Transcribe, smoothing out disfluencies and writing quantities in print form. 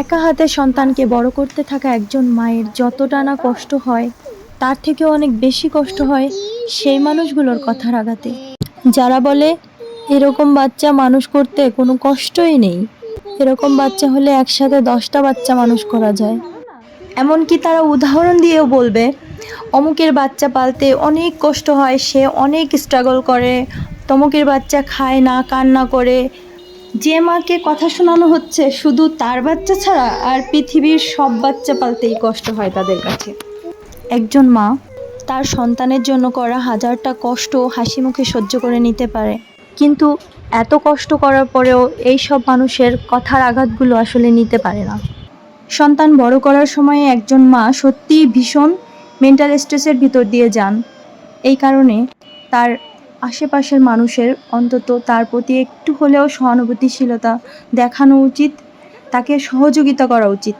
একা হাতে সন্তানকে বড় করতে থাকা একজন মায়ের যতটা না কষ্ট হয়, তার থেকেও অনেক বেশি কষ্ট হয় সেই মানুষগুলোর কথার আঘাতে, যারা বলে এরকম বাচ্চা মানুষ করতে কোনো কষ্টই নেই, এরকম বাচ্চা হলে একসাথে 10টা বাচ্চা মানুষ করা যায়। এমনকি তারা উদাহরণ দিয়েও বলবে অমুকের বাচ্চা পালতে অনেক কষ্ট হয়, সে অনেক স্ট্রাগল করে, তমুকের বাচ্চা খায় না, কান্না করে। যে মাকে কথা শোনানো হচ্ছে শুধু তার বাচ্চা ছাড়া আর পৃথিবীর সব বাচ্চা পালতেই কষ্ট হয় তাদের কাছে। একজন মা তার সন্তানের জন্য করা হাজারটা কষ্ট হাসি মুখে সহ্য করে নিতে পারে, কিন্তু এত কষ্ট করার পরেও এই সব মানুষের কথার আঘাতগুলো আসলে নিতে পারে না। সন্তান বড় করার সময়ে একজন মা সত্যিই ভীষণ মেন্টাল স্ট্রেসের ভিতর দিয়ে যান। এই কারণে তার আশেপাশের মানুষের অন্তত তার প্রতি একটু হলেও সহানুভূতিশীলতা দেখানো উচিত, তাকে সহযোগিতা করা উচিত।